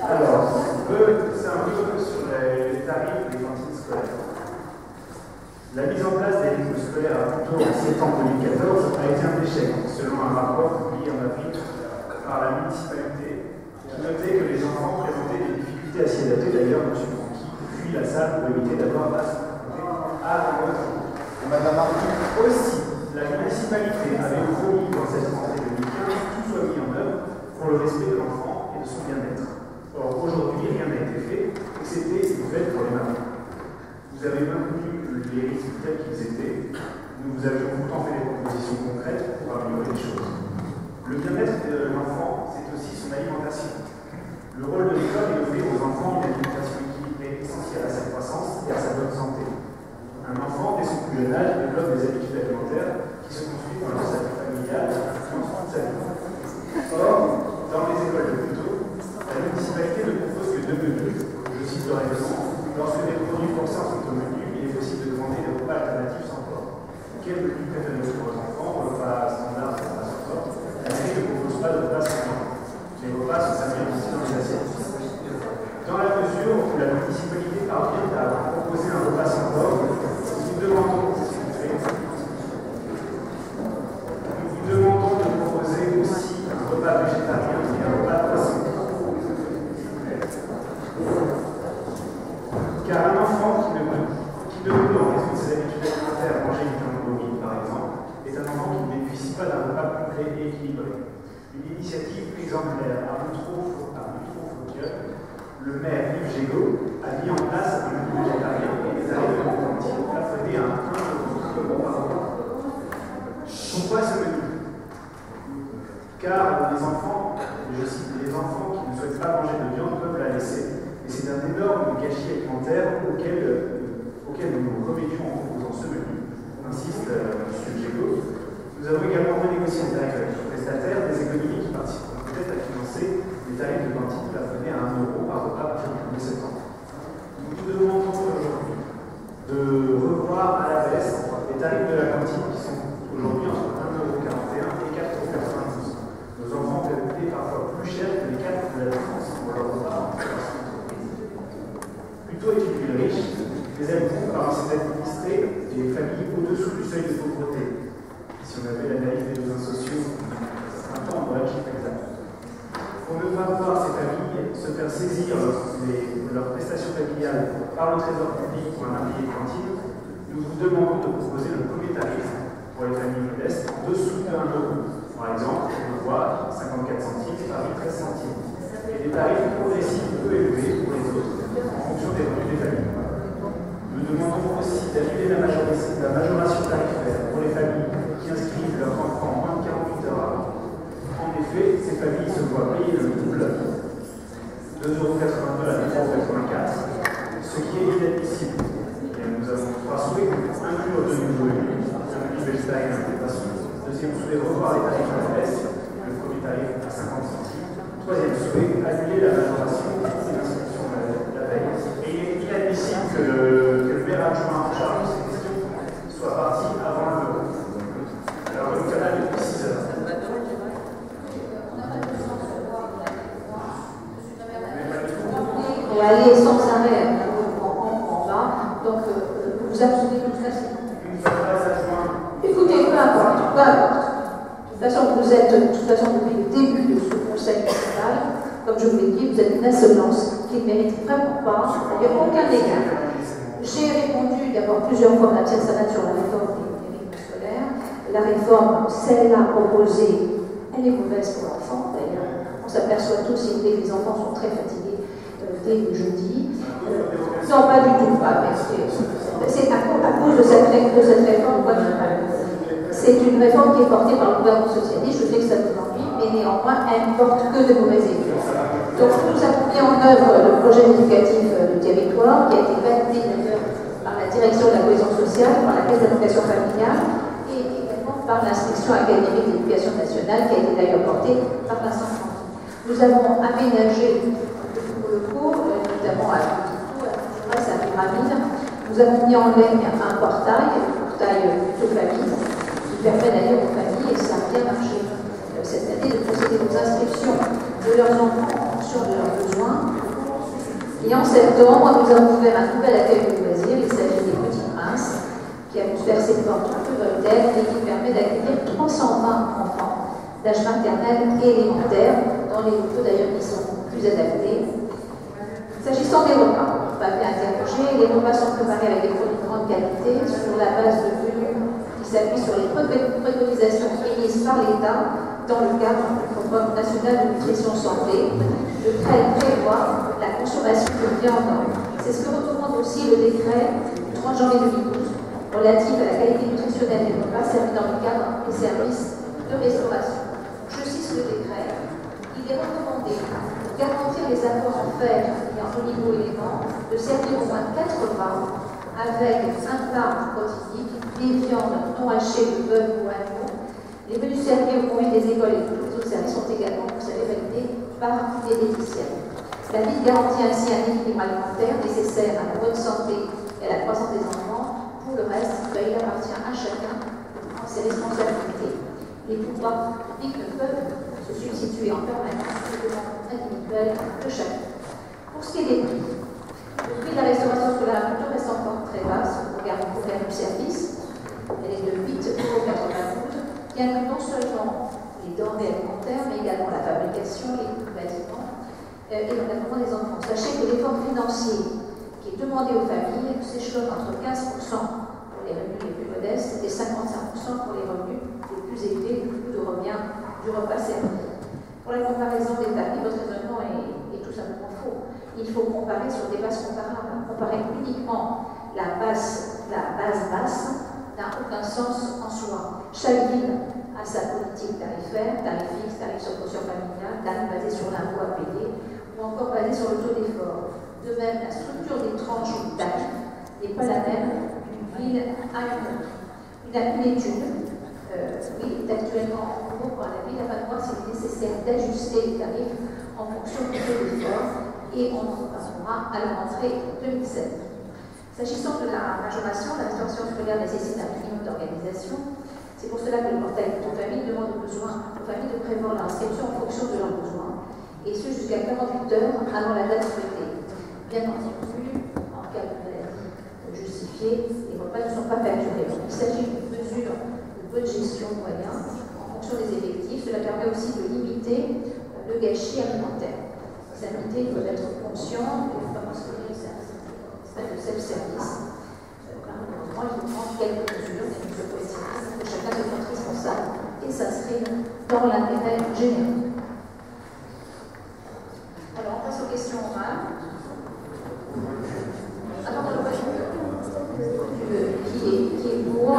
Alors, c'est un peu sur les tarifs des cantines scolaires. La mise en place des rythmes scolaires à Puteaux en septembre 2014 a été un échec, selon un rapport publié en avril par la municipalité, qui notait que les enfants présentaient des difficultés à s'y adapter. D'ailleurs, M. Francky fuit la salle pour éviter d'avoir à se confronter à l'autre. Madame Martin. Aussi, la municipalité avait promis dans cette rentrée 2015 que tout soit mis en œuvre pour le respect de l'enfant et de son bien-être. Or, aujourd'hui, rien n'a été fait, excepté une nouvelle pour les mamans. Vous avez maintenu les risques tels qu'ils étaient. Nous vous avions pourtant fait des propositions concrètes pour améliorer les choses. Le bien-être de l'enfant, c'est aussi son alimentation. Le rôle de l'école est d'offrir aux enfants une alimentation équilibrée essentielle à sa croissance et à sa bonne santé. Un enfant, dès son plus jeune âge, développe des habitudes alimentaires qui se construisent dans le cercle familial et influencent toute sa vie. Or, dans les écoles de Puteaux, la municipalité ne propose que 2 menus. Je cite le règlement. Lorsque des produits forçants sont au menu, il est possible de demander des repas alternatifs sans porc. Quel menu préférez-vous pour vos enfants? Repas standard, repas sans porc. La mairie ne propose pas de repas sans porc. Les repas sont servis aussi dans les assiettes. Dans la mesure où la municipalité parvient à proposer un repas sans porc, nous vous demandons de proposer aussi un repas végétarien et un repas poisson. Car un enfant qui ne peut, en raison de ses habitudes alimentaires, manger une viande bovine, par exemple, est un enfant qui ne bénéficie pas d'un repas complet et équilibré. Une initiative exemplaire à Boutreau-Fauquier, le maire Yves Gégaud a mis en place un menu végétarien et des tarifs de cantine plafonnés à 1 € par repas. Pourquoi ce menu? Car les enfants, je cite, les enfants qui ne souhaitent pas manger de viande peuvent la laisser. Et c'est un énorme gâchis alimentaire auquel nous nous remettions en proposant ce menu. Insiste M. Gégaud. Nous avons également renégocié un tarif avec nos prestataires des économies qui participeront peut-être à financer les tarifs de cantine plafonnés à 1 € par repas à partir du 1er septembre. Nous vous demandons aujourd'hui de revoir à la baisse les tarifs de la cantine qui sont aujourd'hui entre 1,41 € et 4,92 €. Nos enfants peuvent payer parfois plus cher que les 4 de la France pour leur repas. Plutôt est une ville riche, mais elle compte parmi ces administrés des familles au-dessous du seuil de pauvreté. Si on avait l'analyse des besoins sociaux, un temps on aurait le chiffre exact. Pour ne pas voir ces familles se faire saisir leurs prestations familiales par le trésor public pour un impayé de cantine, nous vous demandons de proposer le premier tarif pour les familles modestes en dessous de 1 €. Par exemple, on voit 54 centimes et Paris 13 centimes. Et des tarifs progressifs peu élevés pour les autres en fonction des revenus des familles. Nous demandons aussi d'annuler la majoration tarifaire pour les familles qui inscrivent leurs enfants moins de 48 heures avant. En effet, ces familles se voient payer le double, 2,82 € à 3,84 €, ce qui est inadmissible. Et nous avons 3 souhaits: inclure de nouveaux menus, un menu végétarien et poisson. Deuxième souhait, revoir les tarifs à la baisse, le premier tarif à 50 centimes. Troisième souhait, annuler la majoration des inscriptions la veille. Et il est inadmissible que le maire adjoint en charge de ces questions soit parti avant le vote. Alors le canal est depuis 6 heures. Et aller sans arrêt en bas, donc vous absorbez tout ça, c'est écoutez, peu importe. De toute façon, depuis le début de ce conseil municipal, comme je vous l'ai dit, vous êtes une insolence qui ne mérite vraiment pas, il n'y a aucun égard. J'ai répondu d'abord plusieurs fois à Mme Sanat sur la réforme des rythmes scolaires. La réforme, celle-là proposée, elle est mauvaise pour l'enfant, d'ailleurs. On s'aperçoit tous que les enfants sont très fatigués dès le jeudi. Non, pas du tout. C'est à cause de cette réforme. C'est une réforme qui est portée par le gouvernement socialiste. Je sais que ça vous ennuie, mais néanmoins, elle ne porte que de mauvais effets. Donc, nous avons mis en œuvre le projet éducatif du territoire, qui a été validé d'ailleurs par la direction de la cohésion sociale, par la caisse d'allocation familiale, et également par l'inspection académique d'éducation nationale, qui a été d'ailleurs portée par Vincent Francky. Nous avons aménagé de nouveaux locaux, notamment à grâce à la pyramide. Nous avons mis en ligne un portail plutôt famille, qui permet d'ailleurs aux familles, et ça a bien marché cette année, de procéder aux inscriptions de leurs enfants en fonction de leurs besoins. Et en septembre, nous avons ouvert un nouvel accueil de loisirs. Il s'agit des Petits Princes, qui a ouvert ses portes rue Voltaire et qui permet d'accueillir 320 enfants d'âge maternel et élémentaire, dans les locaux d'ailleurs qui sont plus adaptés. S'agissant des repas, vous m'avez interrogé, les repas sont préparés avec des produits de grande qualité sur la base de menus qui s'appuient sur les préconisations émises par l'État dans le cadre du programme national de nutrition santé. Le décret prévoit la consommation de viande. C'est ce que recommande aussi le décret du 30 janvier 2012 relatif à la qualité nutritionnelle des repas servis dans le cadre des services de restauration. Je cite le décret. Il est recommandé, pour garantir les apports en fer et en oligo-éléments, de servir au moins 4 repas avec un plat protéique, des viandes non hachées de bœuf ou agneau. Les menus servis au convives des écoles et tous les autres services sont également, vous savez, validés par les bénéficiaires. La ville garantit ainsi un équilibre alimentaire nécessaire à la bonne santé et à la croissance des enfants. Pour le reste, il appartient à chacun de prendre ses responsabilités. Les pouvoirs publics ne peuvent se substituer en permanence aux demandes individuelles de chacun. Pour ce qui est des prix, le prix de la restauration scolaire à culture reste encore très basse au regard du service. Elle est de 8,92 €, qui inclut non seulement les denrées alimentaires, mais également la fabrication, les coûts de bâtiment et l'encadrement des enfants. Sachez que l'effort financier qui est demandé aux familles s'échelonne entre 15% pour les revenus les plus modestes et 55% pour les revenus les plus élevés, du coût de revient du repas servi. Pour la comparaison des familles, votre raisonnement est tout simplement faux. Il faut comparer sur des bases comparables. Comparer uniquement la base basse n'a aucun sens en soi. Chaque ville a sa politique tarifaire, tarif fixe, tarif sur caution familiale, tarif basé sur l'impôt à payer, ou encore basé sur le taux d'effort. De même, la structure des tranches ou tarifs n'est pas la même d'une ville à une autre. Une étude est actuellement en cours par la ville afin de voir s'il est nécessaire d'ajuster les tarifs en fonction du taux d'effort et on en reparlera à la rentrée 2007. S'agissant de la majoration, la restauration scolaire nécessite un minimum d'organisation. C'est pour cela que le portail de famille demande aux familles de prévoir leur inscription en fonction de leurs besoins, et ce jusqu'à 48 heures avant la date souhaitée. Bien entendu, en cas de maladie justifiée, les repas ne sont pas facturés. Donc, il s'agit d'une mesure de bonne gestion de moyens en fonction des effectifs. Cela permet aussi de limiter le gâchis alimentaire. Les invités doivent être conscients qu'il ne faut pas mentionner de self-service. Malheureusement, il faut prendre quelques mesures, des mesures positives, que chacun devient responsable et s'inscrire dans l'intérêt général. Alors, on passe aux questions orales. Avant de passer qui est pour.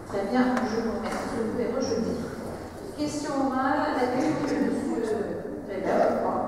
Très bien, je vous remercie. Vous pouvez rejeter. Question orale, la question de M. Weber, je crois.